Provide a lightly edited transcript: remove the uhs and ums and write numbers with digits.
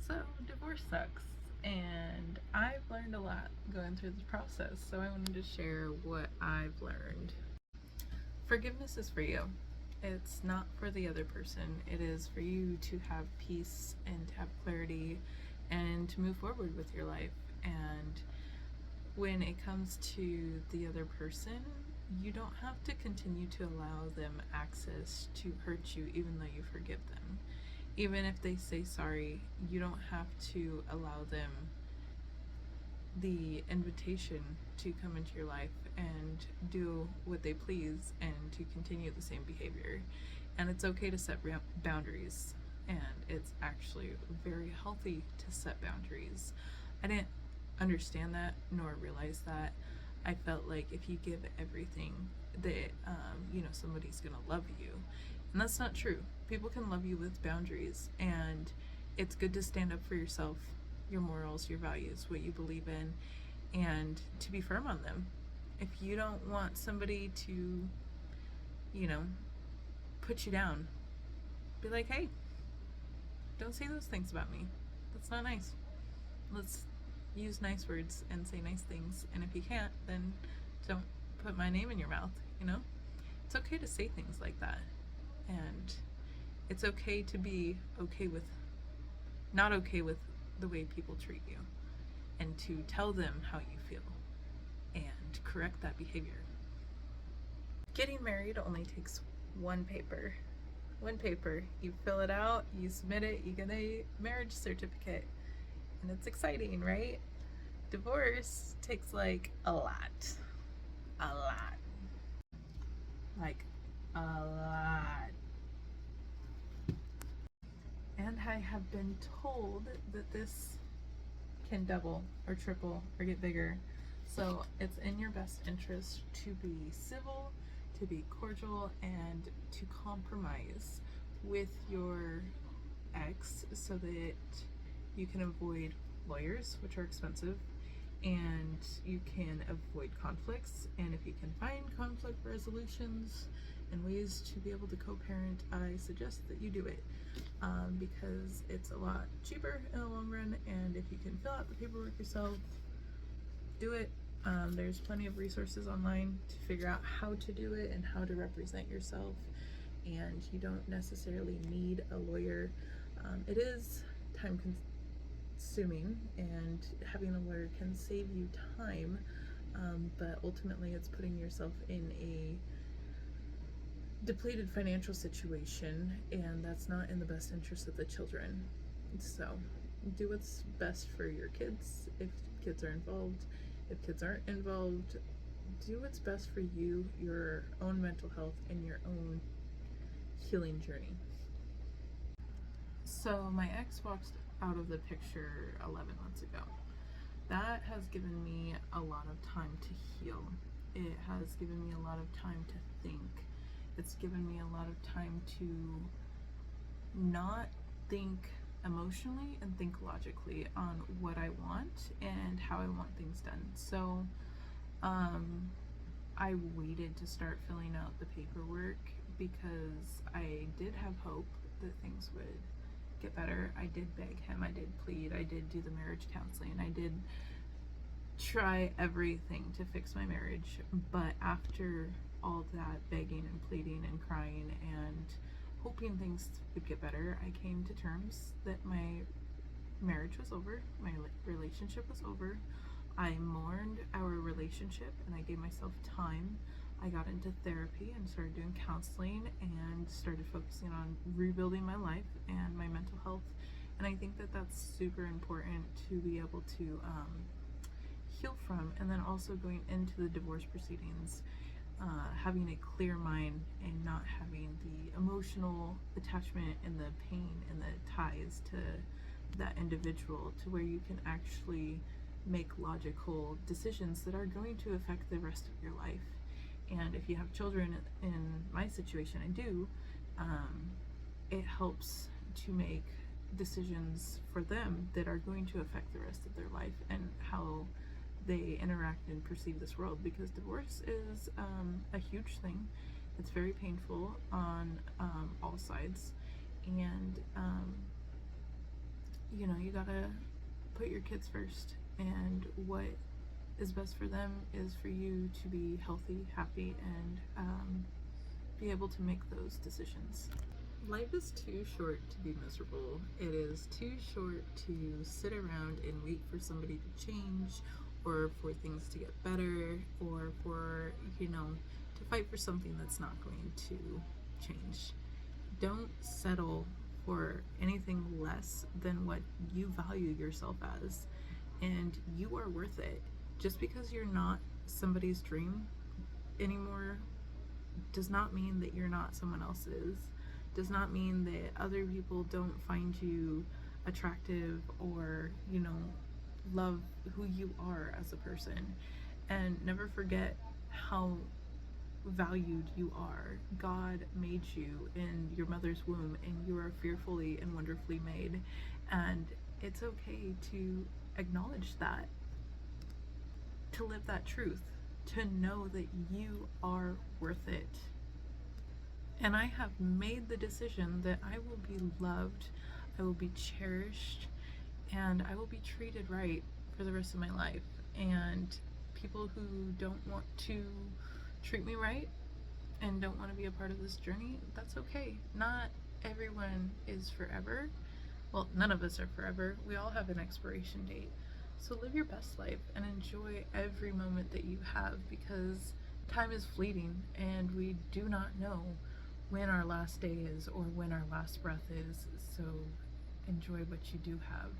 So, divorce sucks, and I've learned a lot going through this process. So, I wanted to share what I've learned. Forgiveness is for you, it's not for the other person. It is for you to have peace and to have clarity and to move forward with your life. And when it comes to the other person, you don't have to continue to allow them access to hurt you, even though you forgive them. Even if they say sorry, you don't have to allow them the invitation to come into your life and do what they please and to continue the same behavior. And it's okay to set boundaries, and it's actually very healthy to set boundaries. I didn't understand that nor realize that. I felt like if you give everything, that somebody's gonna love you, and that's not true. People can love you with boundaries, and it's good to stand up for yourself, your morals, your values, what you believe in, and to be firm on them. If you don't want somebody to, put you down, be like, hey, don't say those things about me. That's not nice. Let's use nice words and say nice things. And if you can't, then don't put my name in your mouth, It's okay to say things like that. And it's okay to be not okay with the way people treat you, and to tell them how you feel and correct that behavior. Getting married only takes one paper. You fill it out, you submit it, you get a marriage certificate, and it's exciting, right? Divorce takes like a lot. Like a lot. And I have been told that this can double or triple or get bigger. So it's in your best interest to be civil, to be cordial, and to compromise with your ex so that you can avoid lawyers, which are expensive, and you can avoid conflicts. And if you can find conflict resolutions and ways to be able to co-parent, I suggest that you do it, because it's a lot cheaper in the long run. And if you can fill out the paperwork yourself, do it. There's plenty of resources online to figure out how to do it and how to represent yourself, and you don't necessarily need a lawyer. It is time consuming, and having a lawyer can save you time, but ultimately it's putting yourself in a depleted financial situation, and that's not in the best interest of the children. So do what's best for your kids if kids are involved. If kids aren't involved, do what's best for you, your own mental health, and your own healing journey. So my ex walked out of the picture 11 months ago. That has given me a lot of time to heal. It has given me a lot of time to think. It's given me a lot of time to not think emotionally and think logically on what I want and how I want things done. So I waited to start filling out the paperwork because I did have hope that things would get better. I did beg him, I did plead, I did do the marriage counseling, I did try everything to fix my marriage. But after all that begging and pleading and crying and hoping things would get better, I came to terms that my marriage was over, my relationship was over. I mourned our relationship and I gave myself time. I got into therapy and started doing counseling and started focusing on rebuilding my life and my mental health. And I think that that's super important to be able to heal from. And then also going into the divorce proceedings, having a clear mind and not having the emotional attachment and the pain and the ties to that individual, to where you can actually make logical decisions that are going to affect the rest of your life. And if you have children, in my situation I do, it helps to make decisions for them that are going to affect the rest of their life and how they interact and perceive this world, because divorce is a huge thing. It's very painful on all sides, and you know, you gotta put your kids first, and what is best for them is for you to be healthy, happy, and be able to make those decisions. Life is too short to be miserable. It is too short to sit around and wait for somebody to change, or for things to get better, or for, you know, to fight for something that's not going to change. Don't settle for anything less than what you value yourself as, and you are worth it. Just because you're not somebody's dream anymore does not mean that you're not someone else's. Does not mean that other people don't find you attractive, or, you know, love who you are as a person. And never forget how valued you are. God made you in your mother's womb, and you are fearfully and wonderfully made. And it's okay to acknowledge that, to live that truth, to know that you are worth it. And I have made the decision that I will be loved, I will be cherished, and I will be treated right for the rest of my life. And people who don't want to treat me right and don't want to be a part of this journey, that's okay. Not everyone is forever. Well, none of us are forever. We all have an expiration date. So live your best life and enjoy every moment that you have, because time is fleeting and we do not know when our last day is or when our last breath is. So enjoy what you do have.